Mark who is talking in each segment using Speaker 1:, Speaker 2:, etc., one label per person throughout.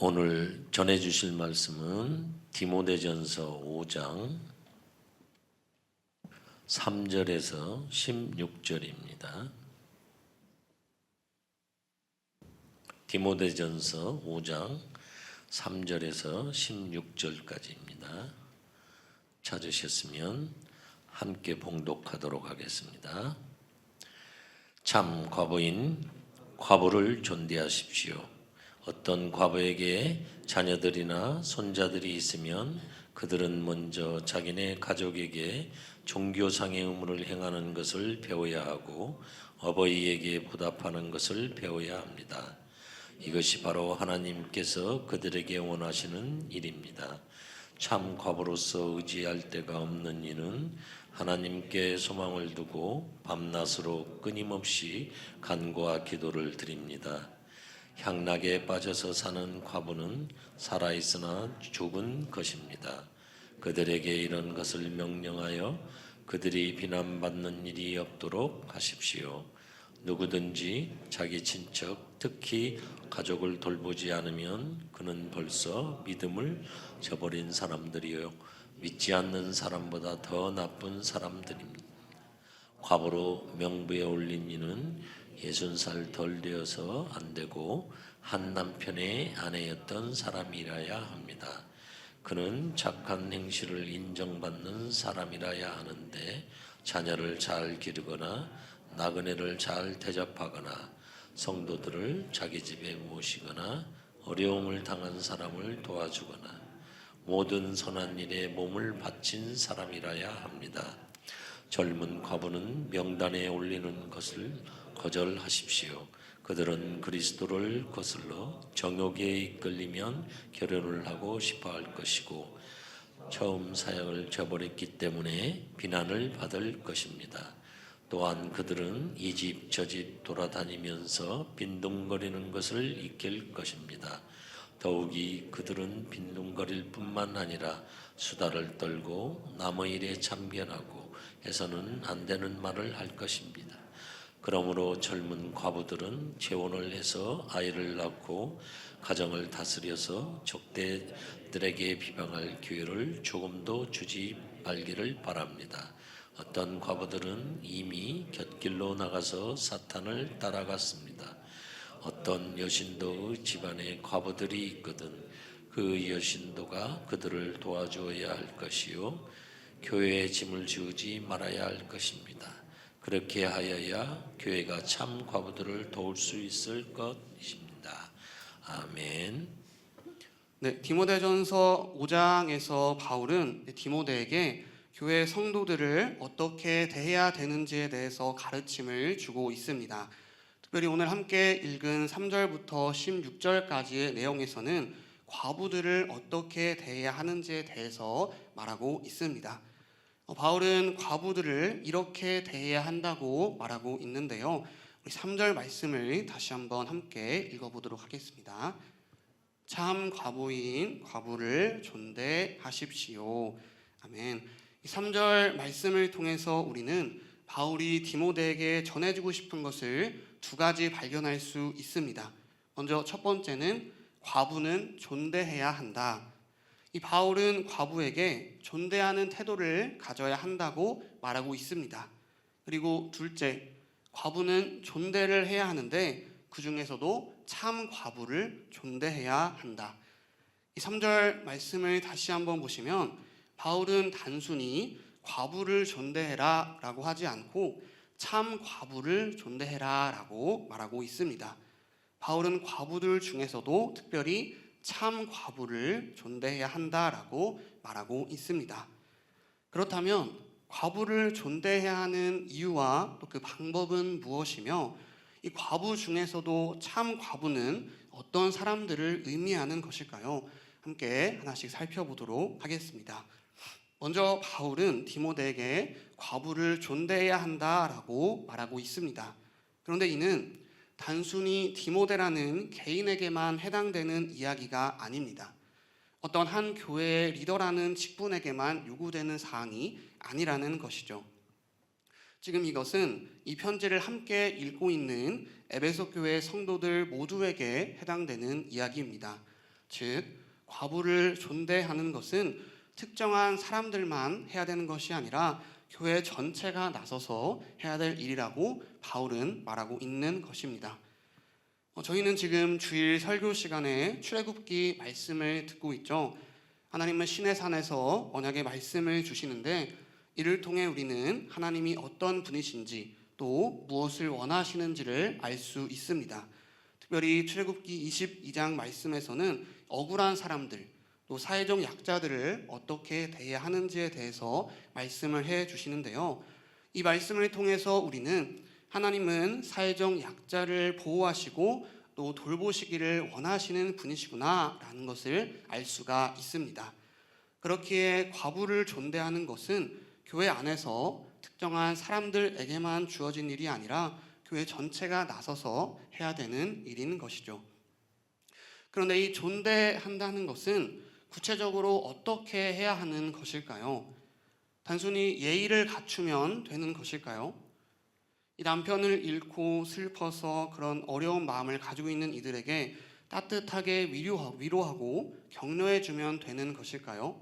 Speaker 1: 오늘 전해 주실 말씀은 디모데전서 5장 3절에서 16절입니다. 디모데전서 5장 3절에서 16절까지입니다. 찾으셨으면 함께 봉독하도록 하겠습니다. 참 과부인 과부를 존대하십시오. 어떤 과부에게 자녀들이나 손자들이 있으면 그들은 먼저 자기네 가족에게 종교상의 의무를 행하는 것을 배워야 하고 어버이에게 보답하는 것을 배워야 합니다. 이것이 바로 하나님께서 그들에게 원하시는 일입니다. 참 과부로서 의지할 데가 없는 이는 하나님께 소망을 두고 밤낮으로 끊임없이 간구와 기도를 드립니다. 향락에 빠져서 사는 과부는 살아있으나 죽은 것입니다. 그들에게 이런 것을 명령하여 그들이 비난받는 일이 없도록 하십시오. 누구든지 자기 친척, 특히 가족을 돌보지 않으면 그는 벌써 믿음을 저버린 사람들이요, 믿지 않는 사람보다 더 나쁜 사람들입니다. 과부로 명부에 올린 이는 60살 덜 되어서 안 되고 한 남편의 아내였던 사람이라야 합니다. 그는 착한 행실을 인정받는 사람이라야 하는데 자녀를 잘 기르거나 나그네를 잘 대접하거나 성도들을 자기 집에 모시거나 어려움을 당한 사람을 도와주거나 모든 선한 일에 몸을 바친 사람이라야 합니다. 젊은 과부는 명단에 올리는 것을 거절하십시오. 그들은 그리스도를 거슬러 정욕에 이끌리면 결혼을 하고 싶어 할 것이고 처음 사역을 저버렸기 때문에 비난을 받을 것입니다. 또한 그들은 이 집 저 집 돌아다니면서 빈둥거리는 것을 익힐 것입니다. 더욱이 그들은 빈둥거릴 뿐만 아니라 수다를 떨고 남의 일에 참견하고 해서는 안 되는 말을 할 것입니다. 그러므로 젊은 과부들은 재혼을 해서 아이를 낳고 가정을 다스려서 적대들에게 비방할 기회를 조금도 주지 말기를 바랍니다. 어떤 과부들은 이미 곁길로 나가서 사탄을 따라갔습니다. 어떤 여신도의 집안에 과부들이 있거든 그 여신도가 그들을 도와주어야 할 것이요 교회에 짐을 지우지 말아야 할 것입니다. 그렇게 하여야 교회가 참 과부들을 도울 수 있을 것입니다. 아멘.
Speaker 2: 네, 디모데전서 5장에서 바울은 디모데에게 교회 성도들을 어떻게 대해야 되는지에 대해서 가르침을 주고 있습니다. 특별히 오늘 함께 읽은 3절부터 16절까지의 내용에서는 과부들을 어떻게 대해야 하는지에 대해서 말하고 있습니다. 바울은 과부들을 이렇게 대해야 한다고 말하고 있는데요. 우리 3절 말씀을 다시 한번 함께 읽어보도록 하겠습니다. 참 과부인 과부를 존대하십시오. 아멘. 이 3절 말씀을 통해서 우리는 바울이 디모데에게 전해주고 싶은 것을 두 가지 발견할 수 있습니다. 먼저 첫 번째는 과부는 존대해야 한다. 이 바울은 과부에게 존대하는 태도를 가져야 한다고 말하고 있습니다. 그리고 둘째, 과부는 존대를 해야 하는데 그 중에서도 참 과부를 존대해야 한다. 이 3절 말씀을 다시 한번 보시면 바울은 단순히 과부를 존대해라 라고 하지 않고 참 과부를 존대해라 라고 말하고 있습니다. 바울은 과부들 중에서도 특별히 참 과부를 존대해야 한다라고 말하고 있습니다. 그렇다면 과부를 존대해야 하는 이유와 또 그 방법은 무엇이며 이 과부 중에서도 참 과부는 어떤 사람들을 의미하는 것일까요? 함께 하나씩 살펴보도록 하겠습니다. 먼저 바울은 디모데에게 과부를 존대해야 한다라고 말하고 있습니다. 그런데 이는 단순히 디모데라는 개인에게만 해당되는 이야기가 아닙니다. 어떤 한 교회의 리더라는 직분에게만 요구되는 사항이 아니라는 것이죠. 지금 이것은 이 편지를 함께 읽고 있는 에베소 교회 성도들 모두에게 해당되는 이야기입니다. 즉 과부를 존대하는 것은 특정한 사람들만 해야 되는 것이 아니라 교회 전체가 나서서 해야 될 일이라고 바울은 말하고 있는 것입니다. 저희는 지금 주일 설교 시간에 출애굽기 말씀을 듣고 있죠. 하나님은 신의 산에서 언약의 말씀을 주시는데 이를 통해 우리는 하나님이 어떤 분이신지 또 무엇을 원하시는지를 알 수 있습니다. 특별히 출애굽기 22장 말씀에서는 억울한 사람들 또 사회적 약자들을 어떻게 대해야 하는지에 대해서 말씀을 해 주시는데요. 이 말씀을 통해서 우리는 하나님은 사회적 약자를 보호하시고 또 돌보시기를 원하시는 분이시구나 라는 것을 알 수가 있습니다. 그렇기에 과부를 존대하는 것은 교회 안에서 특정한 사람들에게만 주어진 일이 아니라 교회 전체가 나서서 해야 되는 일인 것이죠. 그런데 이 존대한다는 것은 구체적으로 어떻게 해야 하는 것일까요? 단순히 예의를 갖추면 되는 것일까요? 이 남편을 잃고 슬퍼서 그런 어려운 마음을 가지고 있는 이들에게 따뜻하게 위로하고 격려해주면 되는 것일까요?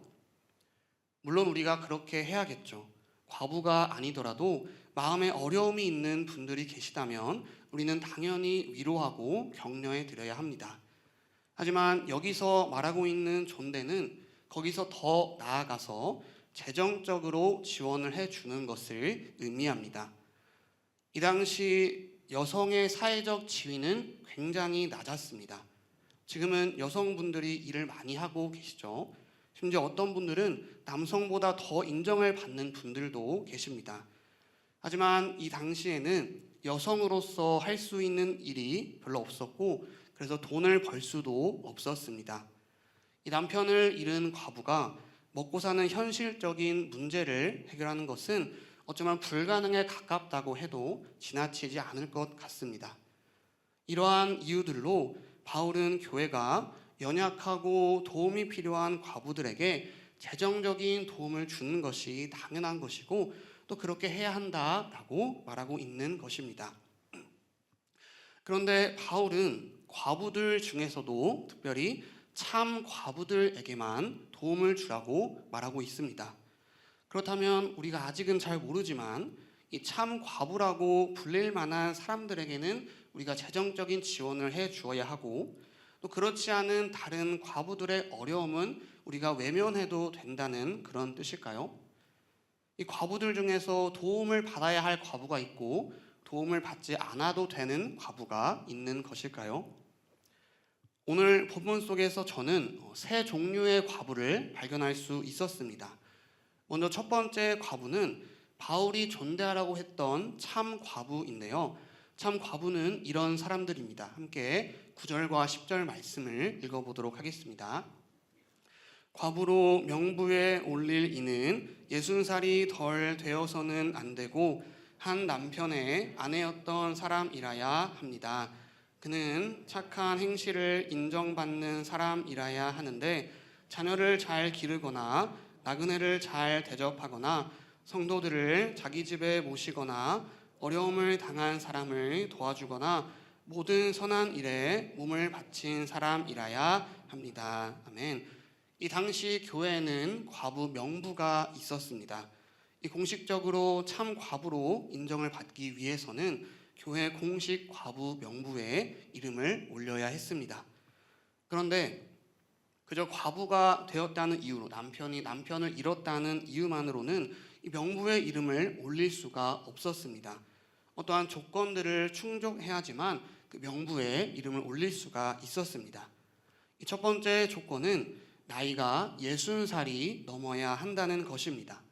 Speaker 2: 물론 우리가 그렇게 해야겠죠. 과부가 아니더라도 마음에 어려움이 있는 분들이 계시다면 우리는 당연히 위로하고 격려해 드려야 합니다. 하지만 여기서 말하고 있는 존대는 거기서 더 나아가서 재정적으로 지원을 해주는 것을 의미합니다. 이 당시 여성의 사회적 지위는 굉장히 낮았습니다. 지금은 여성분들이 일을 많이 하고 계시죠. 심지어 어떤 분들은 남성보다 더 인정을 받는 분들도 계십니다. 하지만 이 당시에는 여성으로서 할 수 있는 일이 별로 없었고 그래서 돈을 벌 수도 없었습니다. 이 남편을 잃은 과부가 먹고 사는 현실적인 문제를 해결하는 것은 어쩌면 불가능에 가깝다고 해도 지나치지 않을 것 같습니다. 이러한 이유들로 바울은 교회가 연약하고 도움이 필요한 과부들에게 재정적인 도움을 주는 것이 당연한 것이고 또 그렇게 해야 한다라고 말하고 있는 것입니다. 그런데 바울은 과부들 중에서도 특별히 참 과부들에게만 도움을 주라고 말하고 있습니다. 그렇다면 우리가 아직은 잘 모르지만 이 참 과부라고 불릴 만한 사람들에게는 우리가 재정적인 지원을 해 주어야 하고 또 그렇지 않은 다른 과부들의 어려움은 우리가 외면해도 된다는 그런 뜻일까요? 이 과부들 중에서 도움을 받아야 할 과부가 있고 도움을 받지 않아도 되는 과부가 있는 것일까요? 오늘 본문 속에서 저는 세 종류의 과부를 발견할 수 있었습니다. 먼저 첫 번째 과부는 바울이 존대하라고 했던 참 과부인데요. 참 과부는 이런 사람들입니다. 함께 9절과 10절 말씀을 읽어보도록 하겠습니다. 과부로 명부에 올릴 이는 60살이 덜 되어서는 안 되고 한 남편의 아내였던 사람이라야 합니다. 그는 착한 행실을 인정받는 사람이라야 하는데 자녀를 잘 기르거나 나그네를 잘 대접하거나 성도들을 자기 집에 모시거나 어려움을 당한 사람을 도와주거나 모든 선한 일에 몸을 바친 사람이라야 합니다. 아멘. 이 당시 교회에는 과부 명부가 있었습니다. 이 공식적으로 참 과부로 인정을 받기 위해서는 교회 공식 과부 명부에 이름을 올려야 했습니다. 그런데 그저 과부가 되었다는 이유로 남편을 잃었다는 이유만으로는 이 명부에 이름을 올릴 수가 없었습니다. 어떠한 조건들을 충족해야지만 그 명부에 이름을 올릴 수가 있었습니다. 첫 번째 조건은 나이가 60살이 넘어야 한다는 것입니다.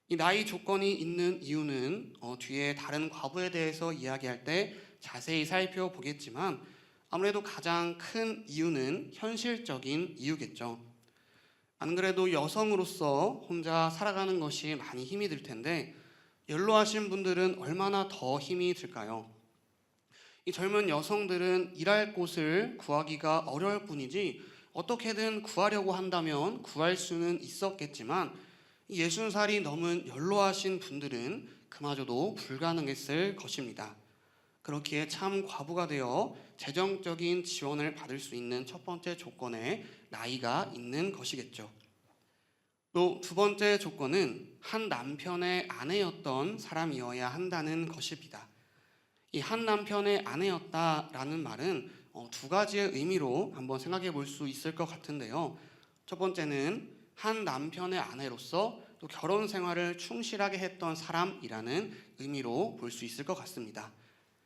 Speaker 2: 이 나이 조건이 있는 이유는 뒤에 다른 과부에 대해서 이야기할 때 자세히 살펴보겠지만 아무래도 가장 큰 이유는 현실적인 이유겠죠. 안 그래도 여성으로서 혼자 살아가는 것이 많이 힘이 들 텐데 연로하신 분들은 얼마나 더 힘이 들까요? 이 젊은 여성들은 일할 곳을 구하기가 어려울 뿐이지 어떻게든 구하려고 한다면 구할 수는 있었겠지만 60살이 넘은 연로하신 분들은 그마저도 불가능했을 것입니다. 그렇기에 참 과부가 되어 재정적인 지원을 받을 수 있는 첫 번째 조건에 나이가 있는 것이겠죠. 또 두 번째 조건은 한 남편의 아내였던 사람이어야 한다는 것입니다. 이 한 남편의 아내였다라는 말은 두 가지의 의미로 한번 생각해 볼 수 있을 것 같은데요. 첫 번째는 한 남편의 아내로서 또 결혼 생활을 충실하게 했던 사람이라는 의미로 볼 수 있을 것 같습니다.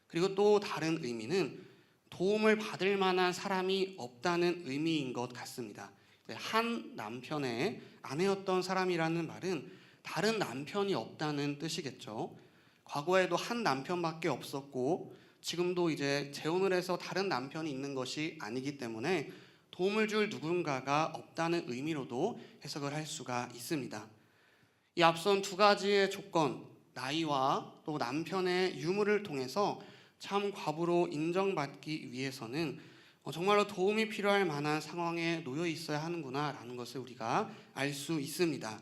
Speaker 2: 그리고 또 다른 의미는 도움을 받을 만한 사람이 없다는 의미인 것 같습니다. 한 남편의 아내였던 사람이라는 말은 다른 남편이 없다는 뜻이겠죠. 과거에도 한 남편밖에 없었고 지금도 이제 재혼을 해서 다른 남편이 있는 것이 아니기 때문에 도움을 줄 누군가가 없다는 의미로도 해석을 할 수가 있습니다. 이 앞선 두 가지의 조건, 나이와 또 남편의 유무를 통해서 참 과부로 인정받기 위해서는 정말로 도움이 필요할 만한 상황에 놓여 있어야 하는구나라는 것을 우리가 알 수 있습니다.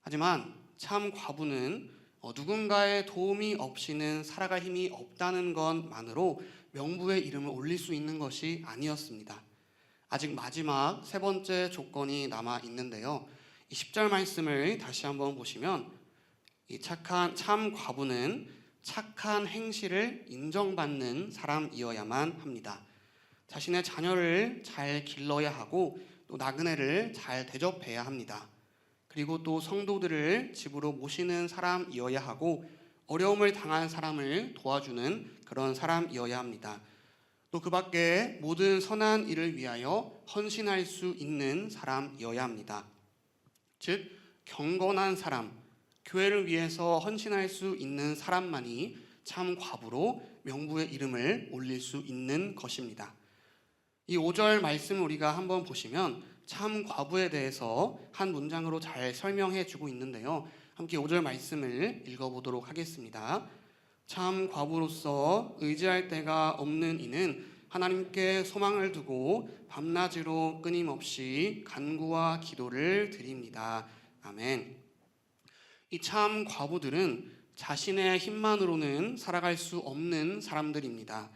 Speaker 2: 하지만 참 과부는 누군가의 도움이 없이는 살아갈 힘이 없다는 것만으로 명부의 이름을 올릴 수 있는 것이 아니었습니다. 아직 마지막 세 번째 조건이 남아 있는데요. 이 10절 말씀을 다시 한번 보시면 이 참 과부는 착한 행실을 인정받는 사람이어야만 합니다. 자신의 자녀를 잘 길러야 하고 또 나그네를 잘 대접해야 합니다. 그리고 또 성도들을 집으로 모시는 사람이어야 하고 어려움을 당한 사람을 도와주는 그런 사람이어야 합니다. 또 그 밖에 모든 선한 일을 위하여 헌신할 수 있는 사람이어야 합니다. 즉 경건한 사람, 교회를 위해서 헌신할 수 있는 사람만이 참 과부로 명부의 이름을 올릴 수 있는 것입니다. 이 5절 말씀을 우리가 한번 보시면 참 과부에 대해서 한 문장으로 잘 설명해 주고 있는데요. 함께 5절 말씀을 읽어보도록 하겠습니다. 참 과부로서 의지할 데가 없는 이는 하나님께 소망을 두고 밤낮으로 끊임없이 간구와 기도를 드립니다. 아멘. 이 참 과부들은 자신의 힘만으로는 살아갈 수 없는 사람들입니다.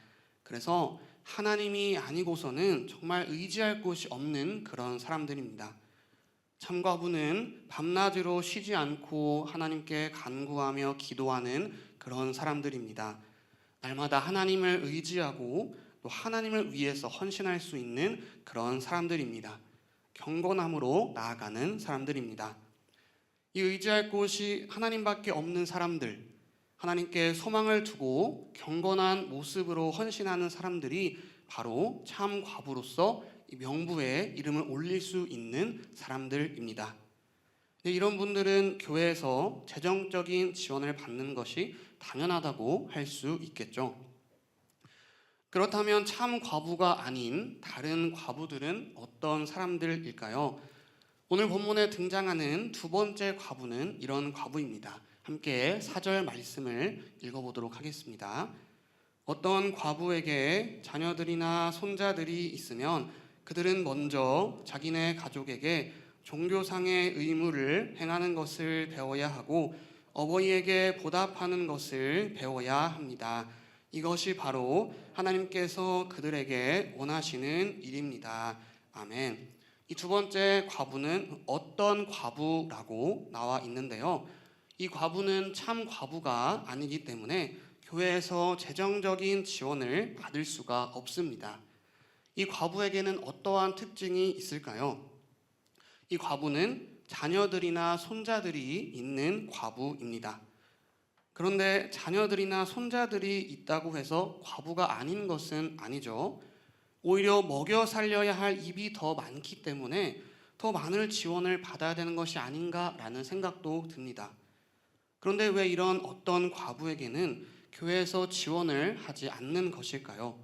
Speaker 2: 그래서 하나님이 아니고서는 정말 의지할 곳이 없는 그런 사람들입니다. 참 과부는 밤낮으로 쉬지 않고 하나님께 간구하며 기도하는 그런 사람들입니다. 날마다 하나님을 의지하고 또 하나님을 위해서 헌신할 수 있는 그런 사람들입니다. 경건함으로 나아가는 사람들입니다. 이 의지할 곳이 하나님밖에 없는 사람들, 하나님께 소망을 두고 경건한 모습으로 헌신하는 사람들이 바로 참 과부로서 이 명부에 이름을 올릴 수 있는 사람들입니다. 이런 분들은 교회에서 재정적인 지원을 받는 것이 당연하다고 할 수 있겠죠. 그렇다면 참 과부가 아닌 다른 과부들은 어떤 사람들일까요? 오늘 본문에 등장하는 두 번째 과부는 이런 과부입니다. 함께 4절 말씀을 읽어보도록 하겠습니다. 어떤 과부에게 자녀들이나 손자들이 있으면 그들은 먼저 자기네 가족에게 종교상의 의무를 행하는 것을 배워야 하고 어버이에게 보답하는 것을 배워야 합니다. 이것이 바로 하나님께서 그들에게 원하시는 일입니다. 아멘. 이 두 번째 과부는 어떤 과부라고 나와 있는데요. 이 과부는 참 과부가 아니기 때문에 교회에서 재정적인 지원을 받을 수가 없습니다. 이 과부에게는 어떠한 특징이 있을까요? 이 과부는 자녀들이나 손자들이 있는 과부입니다. 그런데 자녀들이나 손자들이 있다고 해서 과부가 아닌 것은 아니죠. 오히려 먹여 살려야 할 입이 더 많기 때문에 더 많은 지원을 받아야 되는 것이 아닌가라는 생각도 듭니다. 그런데 왜 이런 어떤 과부에게는 교회에서 지원을 하지 않는 것일까요?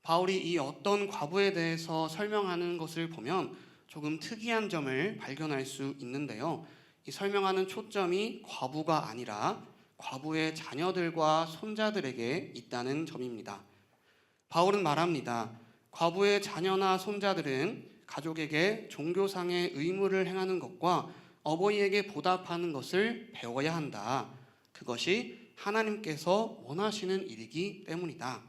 Speaker 2: 바울이 이 어떤 과부에 대해서 설명하는 것을 보면 조금 특이한 점을 발견할 수 있는데요. 이 설명하는 초점이 과부가 아니라 과부의 자녀들과 손자들에게 있다는 점입니다. 바울은 말합니다. 과부의 자녀나 손자들은 가족에게 종교상의 의무를 행하는 것과 어버이에게 보답하는 것을 배워야 한다. 그것이 하나님께서 원하시는 일이기 때문이다.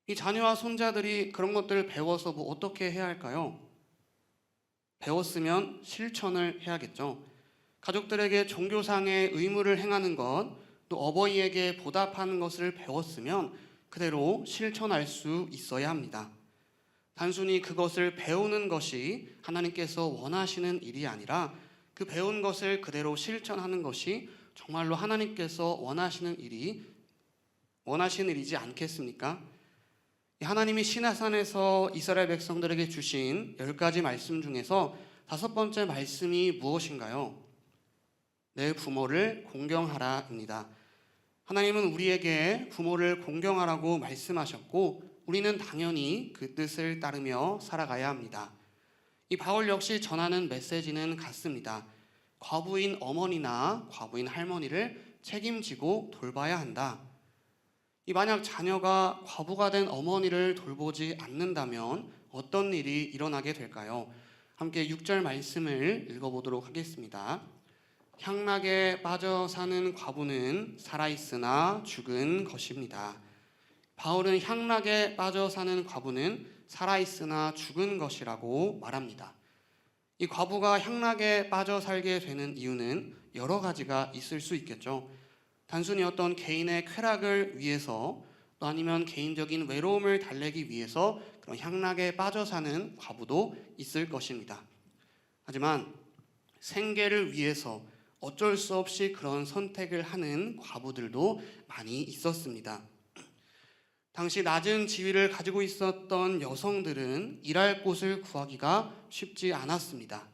Speaker 2: 이 자녀와 손자들이 그런 것들을 배워서 어떻게 해야 할까요? 배웠으면 실천을 해야겠죠. 가족들에게 종교상의 의무를 행하는 것, 또 어버이에게 보답하는 것을 배웠으면 그대로 실천할 수 있어야 합니다. 단순히 그것을 배우는 것이 하나님께서 원하시는 일이 아니라 그 배운 것을 그대로 실천하는 것이 정말로 하나님께서 원하시는 일이지 않겠습니까? 하나님이 시내산에서 이스라엘 백성들에게 주신 10가지 말씀 중에서 5번째 말씀이 무엇인가요? 내 부모를 공경하라입니다. 하나님은 우리에게 부모를 공경하라고 말씀하셨고 우리는 당연히 그 뜻을 따르며 살아가야 합니다. 이 바울 역시 전하는 메시지는 같습니다. 과부인 어머니나 과부인 할머니를 책임지고 돌봐야 한다. 만약 자녀가 과부가 된 어머니를 돌보지 않는다면 어떤 일이 일어나게 될까요? 함께 6절 말씀을 읽어보도록 하겠습니다. 향락에 빠져 사는 과부는 살아있으나 죽은 것입니다. 바울은 향락에 빠져 사는 과부는 살아있으나 죽은 것이라고 말합니다. 이 과부가 향락에 빠져 살게 되는 이유는 여러 가지가 있을 수 있겠죠. 단순히 어떤 개인의 쾌락을 위해서 또 아니면 개인적인 외로움을 달래기 위해서 그런 향락에 빠져 사는 과부도 있을 것입니다. 하지만 생계를 위해서 어쩔 수 없이 그런 선택을 하는 과부들도 많이 있었습니다. 당시 낮은 지위를 가지고 있었던 여성들은 일할 곳을 구하기가 쉽지 않았습니다.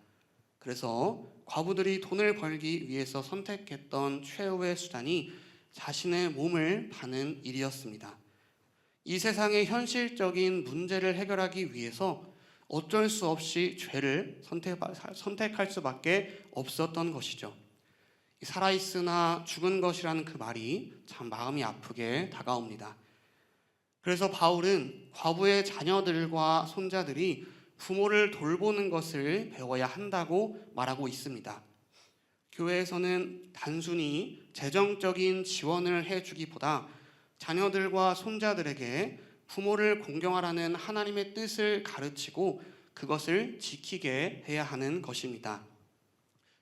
Speaker 2: 그래서 과부들이 돈을 벌기 위해서 선택했던 최후의 수단이 자신의 몸을 파는 일이었습니다. 이 세상의 현실적인 문제를 해결하기 위해서 어쩔 수 없이 죄를 선택할 수밖에 없었던 것이죠. 살아있으나 죽은 것이라는 그 말이 참 마음이 아프게 다가옵니다. 그래서 바울은 과부의 자녀들과 손자들이 부모를 돌보는 것을 배워야 한다고 말하고 있습니다. 교회에서는 단순히 재정적인 지원을 해주기보다 자녀들과 손자들에게 부모를 공경하라는 하나님의 뜻을 가르치고 그것을 지키게 해야 하는 것입니다.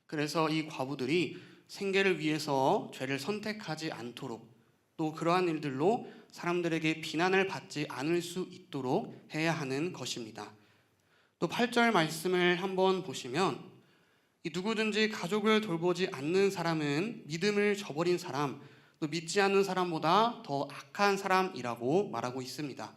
Speaker 2: 그래서 이 과부들이 생계를 위해서 죄를 선택하지 않도록 또 그러한 일들로 사람들에게 비난을 받지 않을 수 있도록 해야 하는 것입니다. 또 8절 말씀을 한번 보시면 누구든지 가족을 돌보지 않는 사람은 믿음을 저버린 사람, 또 믿지 않는 사람보다 더 악한 사람이라고 말하고 있습니다.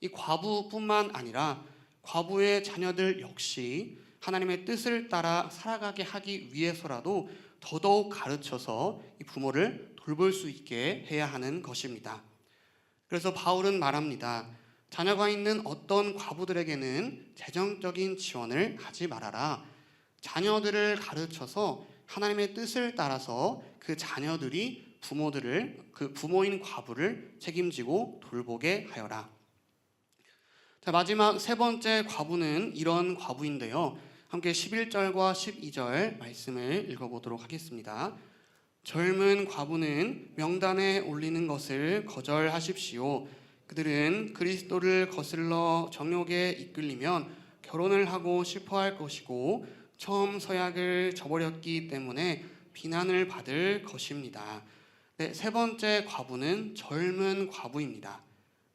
Speaker 2: 이 과부뿐만 아니라 과부의 자녀들 역시 하나님의 뜻을 따라 살아가게 하기 위해서라도 더더욱 가르쳐서 이 부모를 돌볼 수 있게 해야 하는 것입니다. 그래서 바울은 말합니다. 자녀가 있는 어떤 과부들에게는 재정적인 지원을 하지 말아라. 자녀들을 가르쳐서 하나님의 뜻을 따라서 그 자녀들이 그 부모인 과부를 책임지고 돌보게 하여라. 자, 마지막 세 번째 과부는 이런 과부인데요. 함께 11절과 12절 말씀을 읽어보도록 하겠습니다. 젊은 과부는 명단에 올리는 것을 거절하십시오. 그들은 그리스도를 거슬러 정욕에 이끌리면 결혼을 하고 싶어 할 것이고 처음 서약을 저버렸기 때문에 비난을 받을 것입니다. 네, 세 번째 과부는 젊은 과부입니다.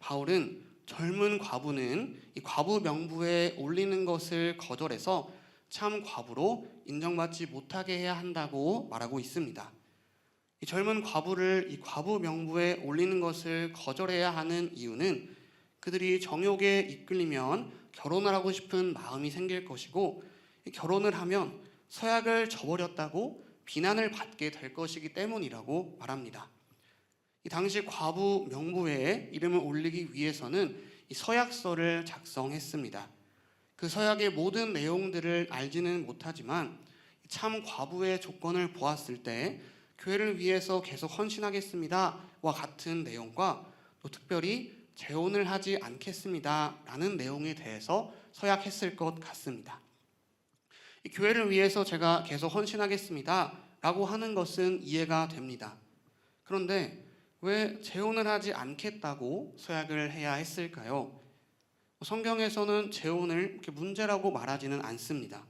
Speaker 2: 바울은 젊은 과부는 이 과부 명부에 올리는 것을 거절해서 참 과부로 인정받지 못하게 해야 한다고 말하고 있습니다. 이 젊은 과부를 이 과부 명부에 올리는 것을 거절해야 하는 이유는 그들이 정욕에 이끌리면 결혼을 하고 싶은 마음이 생길 것이고 결혼을 하면 서약을 저버렸다고 비난을 받게 될 것이기 때문이라고 말합니다. 이 당시 과부 명부에 이름을 올리기 위해서는 이 서약서를 작성했습니다. 그 서약의 모든 내용들을 알지는 못하지만 참 과부의 조건을 보았을 때 교회를 위해서 계속 헌신하겠습니다와 같은 내용과 또 특별히 재혼을 하지 않겠습니다라는 내용에 대해서 서약했을 것 같습니다. 이 교회를 위해서 제가 계속 헌신하겠습니다라고 하는 것은 이해가 됩니다. 그런데 왜 재혼을 하지 않겠다고 서약을 해야 했을까요? 성경에서는 재혼을 이렇게 문제라고 말하지는 않습니다.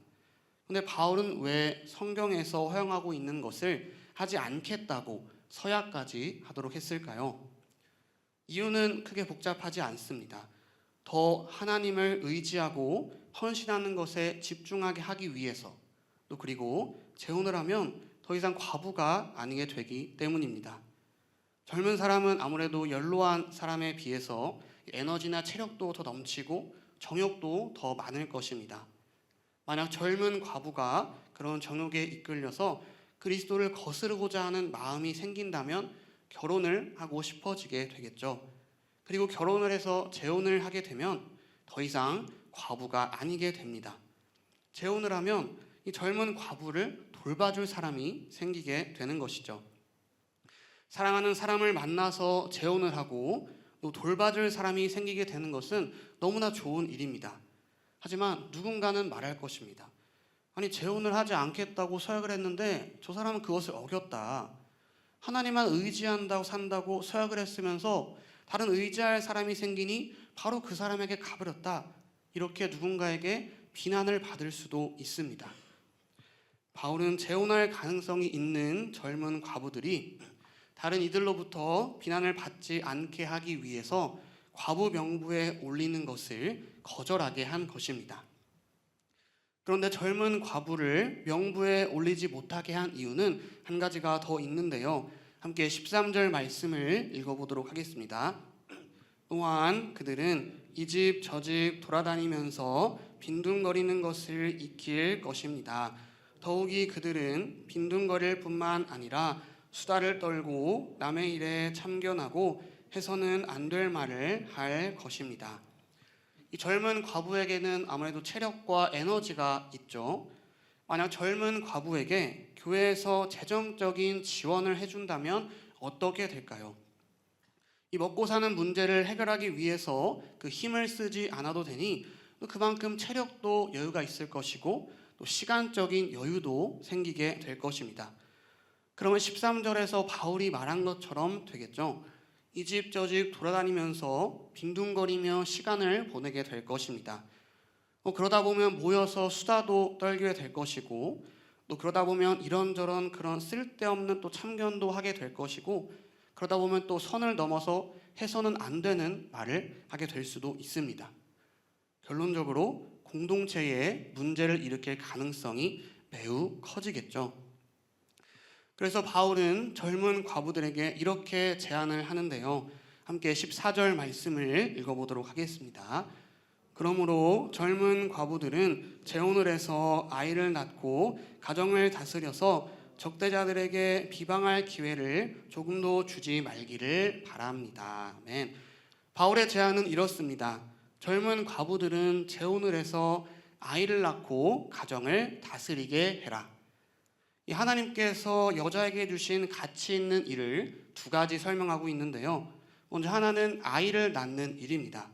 Speaker 2: 근데 바울은 왜 성경에서 허용하고 있는 것을 하지 않겠다고 서약까지 하도록 했을까요? 이유는 크게 복잡하지 않습니다. 더 하나님을 의지하고 헌신하는 것에 집중하게 하기 위해서, 또 그리고 재혼을 하면 더 이상 과부가 아니게 되기 때문입니다. 젊은 사람은 아무래도 연로한 사람에 비해서 에너지나 체력도 더 넘치고 정욕도 더 많을 것입니다. 만약 젊은 과부가 그런 정욕에 이끌려서 그리스도를 거스르고자 하는 마음이 생긴다면 결혼을 하고 싶어지게 되겠죠. 그리고 결혼을 해서 재혼을 하게 되면 더 이상 과부가 아니게 됩니다. 재혼을 하면 이 젊은 과부를 돌봐줄 사람이 생기게 되는 것이죠. 사랑하는 사람을 만나서 재혼을 하고 또 돌봐줄 사람이 생기게 되는 것은 너무나 좋은 일입니다. 하지만 누군가는 말할 것입니다. 아니, 재혼을 하지 않겠다고 서약을 했는데 저 사람은 그것을 어겼다. 하나님만 의지한다고 산다고 서약을 했으면서 다른 의지할 사람이 생기니 바로 그 사람에게 가버렸다. 이렇게 누군가에게 비난을 받을 수도 있습니다. 바울은 재혼할 가능성이 있는 젊은 과부들이 다른 이들로부터 비난을 받지 않게 하기 위해서 과부 명부에 올리는 것을 거절하게 한 것입니다. 그런데 젊은 과부를 명부에 올리지 못하게 한 이유는 한 가지가 더 있는데요. 함께 13절 말씀을 읽어보도록 하겠습니다. 또한 그들은 이 집 저 집 돌아다니면서 빈둥거리는 것을 익힐 것입니다. 더욱이 그들은 빈둥거릴 뿐만 아니라 수다를 떨고 남의 일에 참견하고 해서는 안 될 말을 할 것입니다. 이 젊은 과부에게는 아무래도 체력과 에너지가 있죠. 만약 젊은 과부에게 교회에서 재정적인 지원을 해준다면 어떻게 될까요? 이 먹고 사는 문제를 해결하기 위해서 그 힘을 쓰지 않아도 되니 그만큼 체력도 여유가 있을 것이고 또 시간적인 여유도 생기게 될 것입니다. 그러면 13절에서 바울이 말한 것처럼 되겠죠. 이 집 저 집 돌아다니면서 빈둥거리며 시간을 보내게 될 것입니다. 그러다 보면 모여서 수다도 떨게 될 것이고 또 그러다 보면 이런저런 그런 쓸데없는 또 참견도 하게 될 것이고 그러다 보면 또 선을 넘어서 해서는 안 되는 말을 하게 될 수도 있습니다. 결론적으로 공동체에 문제를 일으킬 가능성이 매우 커지겠죠. 그래서 바울은 젊은 과부들에게 이렇게 제안을 하는데요. 함께 14절 말씀을 읽어보도록 하겠습니다. 그러므로 젊은 과부들은 재혼을 해서 아이를 낳고 가정을 다스려서 적대자들에게 비방할 기회를 조금도 주지 말기를 바랍니다. 아멘. 바울의 제안은 이렇습니다. 젊은 과부들은 재혼을 해서 아이를 낳고 가정을 다스리게 해라. 이 하나님께서 여자에게 주신 가치 있는 일을 두 가지 설명하고 있는데요. 먼저 하나는 아이를 낳는 일입니다.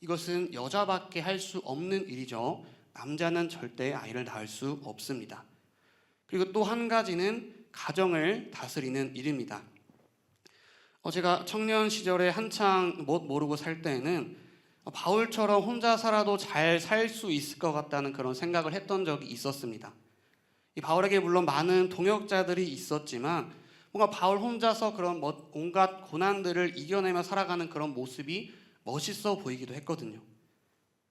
Speaker 2: 이것은 여자밖에 할 수 없는 일이죠. 남자는 절대 아이를 낳을 수 없습니다. 그리고 또 한 가지는 가정을 다스리는 일입니다. 제가 청년 시절에 한창 못 모르고 살 때에는 바울처럼 혼자 살아도 잘 살 수 있을 것 같다는 그런 생각을 했던 적이 있었습니다. 이 바울에게 물론 많은 동역자들이 있었지만 뭔가 바울 혼자서 그런 온갖 고난들을 이겨내며 살아가는 그런 모습이 멋있어 보이기도 했거든요.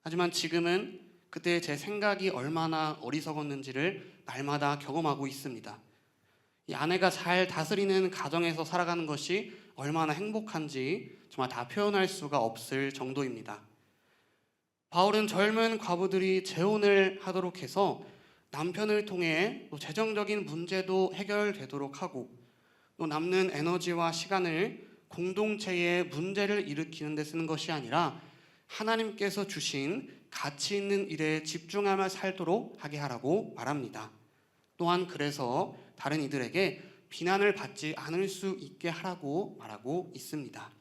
Speaker 2: 하지만 지금은 그때 제 생각이 얼마나 어리석었는지를 날마다 경험하고 있습니다. 이 아내가 잘 다스리는 가정에서 살아가는 것이 얼마나 행복한지 정말 다 표현할 수가 없을 정도입니다. 바울은 젊은 과부들이 재혼을 하도록 해서 남편을 통해 또 재정적인 문제도 해결되도록 하고 또 남는 에너지와 시간을 공동체의 문제를 일으키는 데 쓰는 것이 아니라 하나님께서 주신 가치 있는 일에 집중하며 살도록 하게 하라고 말합니다. 또한 그래서 다른 이들에게 비난을 받지 않을 수 있게 하라고 말하고 있습니다.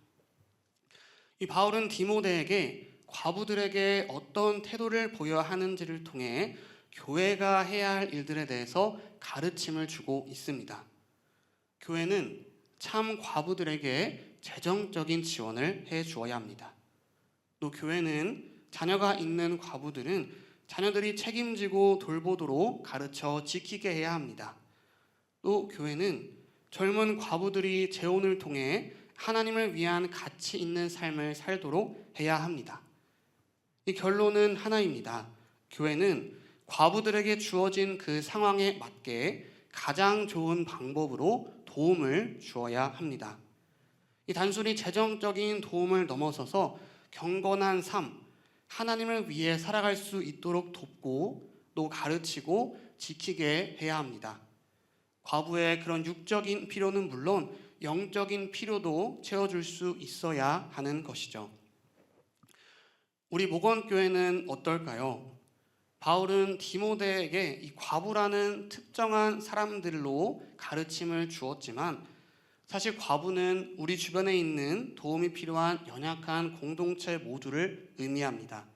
Speaker 2: 이 바울은 디모데에게 과부들에게 어떤 태도를 보여야 하는지를 통해 교회가 해야 할 일들에 대해서 가르침을 주고 있습니다. 교회는 참 과부들에게 재정적인 지원을 해 주어야 합니다. 또 교회는 자녀가 있는 과부들은 자녀들이 책임지고 돌보도록 가르쳐 지키게 해야 합니다. 또 교회는 젊은 과부들이 재혼을 통해 하나님을 위한 가치 있는 삶을 살도록 해야 합니다. 이 결론은 하나입니다. 교회는 과부들에게 주어진 그 상황에 맞게 가장 좋은 방법으로 도움을 주어야 합니다. 이 단순히 재정적인 도움을 넘어서서 경건한 삶, 하나님을 위해 살아갈 수 있도록 돕고 또 가르치고 지키게 해야 합니다. 과부의 그런 육적인 필요는 물론 영적인 필요도 채워줄 수 있어야 하는 것이죠. 우리 목원교회는 어떨까요? 바울은 디모데에게 이 과부라는 특정한 사람들로 가르침을 주었지만 사실 과부는 우리 주변에 있는 도움이 필요한 연약한 공동체 모두를 의미합니다.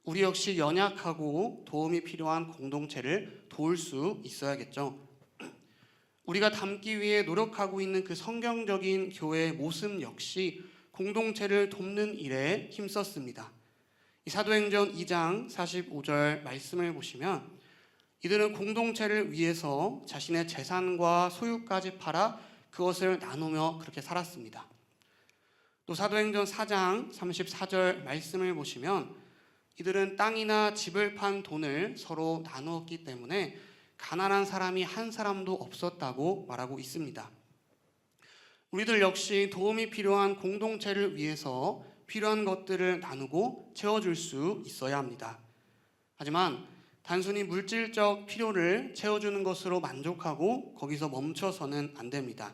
Speaker 2: 우리 역시 연약하고 도움이 필요한 공동체를 도울 수 있어야겠죠. 우리가 담기 위해 노력하고 있는 그 성경적인 교회의 모습 역시 공동체를 돕는 일에 힘썼습니다. 이 사도행전 2장 45절 말씀을 보시면 이들은 공동체를 위해서 자신의 재산과 소유까지 팔아 그것을 나누며 그렇게 살았습니다. 또 사도행전 4장 34절 말씀을 보시면 이들은 땅이나 집을 판 돈을 서로 나누었기 때문에 가난한 사람이 한 사람도 없었다고 말하고 있습니다. 우리들 역시 도움이 필요한 공동체를 위해서 필요한 것들을 나누고 채워줄 수 있어야 합니다. 하지만 단순히 물질적 필요를 채워주는 것으로 만족하고 거기서 멈춰서는 안 됩니다.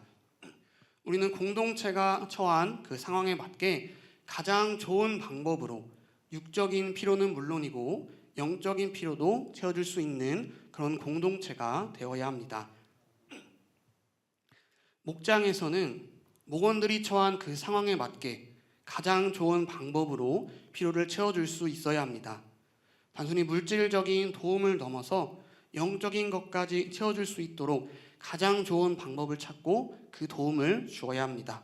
Speaker 2: 우리는 공동체가 처한 그 상황에 맞게 가장 좋은 방법으로 육적인 필요는 물론이고 영적인 필요도 채워줄 수 있는 그런 공동체가 되어야 합니다. 목장에서는 목원들이 처한 그 상황에 맞게 가장 좋은 방법으로 필요를 채워줄 수 있어야 합니다. 단순히 물질적인 도움을 넘어서 영적인 것까지 채워줄 수 있도록 가장 좋은 방법을 찾고 그 도움을 주어야 합니다.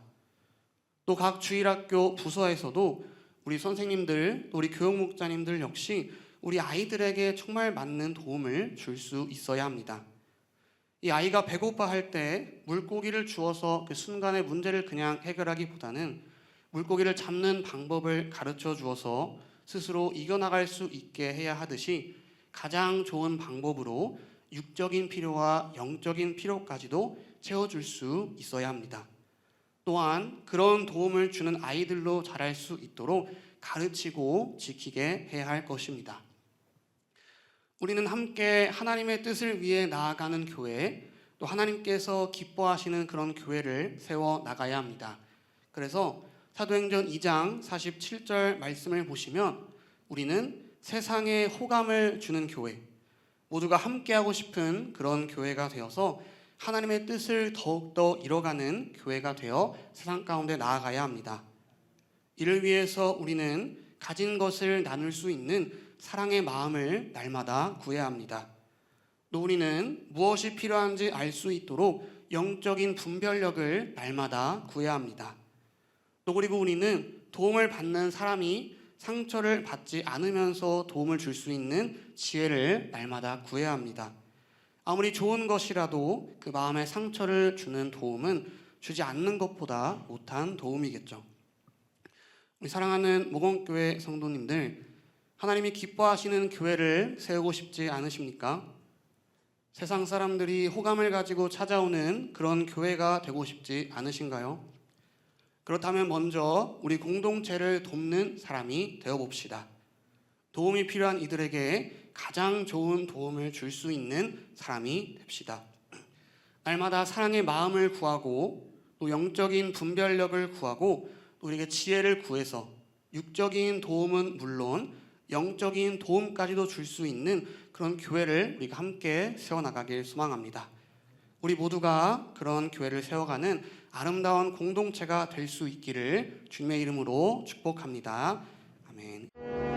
Speaker 2: 또 각 주일학교 부서에서도 우리 선생님들, 우리 교육목자님들 역시 우리 아이들에게 정말 맞는 도움을 줄 수 있어야 합니다. 이 아이가 배고파할 때 물고기를 주어서 그 순간의 문제를 그냥 해결하기보다는 물고기를 잡는 방법을 가르쳐 주어서 스스로 이겨나갈 수 있게 해야 하듯이 가장 좋은 방법으로 육적인 필요와 영적인 필요까지도 채워줄 수 있어야 합니다. 또한 그런 도움을 주는 아이들로 자랄 수 있도록 가르치고 지키게 해야 할 것입니다. 우리는 함께 하나님의 뜻을 위해 나아가는 교회, 또 하나님께서 기뻐하시는 그런 교회를 세워 나가야 합니다. 그래서 사도행전 2장 47절 말씀을 보시면 우리는 세상에 호감을 주는 교회, 모두가 함께하고 싶은 그런 교회가 되어서 하나님의 뜻을 더욱더 이뤄가는 교회가 되어 세상 가운데 나아가야 합니다. 이를 위해서 우리는 가진 것을 나눌 수 있는 사랑의 마음을 날마다 구해야 합니다. 또 우리는 무엇이 필요한지 알 수 있도록 영적인 분별력을 날마다 구해야 합니다. 또 그리고 우리는 도움을 받는 사람이 상처를 받지 않으면서 도움을 줄 수 있는 지혜를 날마다 구해야 합니다. 아무리 좋은 것이라도 그 마음에 상처를 주는 도움은 주지 않는 것보다 못한 도움이겠죠. 우리 사랑하는 목원교회 성도님들, 하나님이 기뻐하시는 교회를 세우고 싶지 않으십니까? 세상 사람들이 호감을 가지고 찾아오는 그런 교회가 되고 싶지 않으신가요? 그렇다면 먼저 우리 공동체를 돕는 사람이 되어봅시다. 도움이 필요한 이들에게 가장 좋은 도움을 줄 수 있는 사람이 됩시다. 날마다 사랑의 마음을 구하고 또 영적인 분별력을 구하고 또 우리에게 지혜를 구해서 육적인 도움은 물론 영적인 도움까지도 줄 수 있는 그런 교회를 우리가 함께 세워나가길 소망합니다. 우리 모두가 그런 교회를 세워가는 아름다운 공동체가 될 수 있기를 주님의 이름으로 축복합니다. 아멘.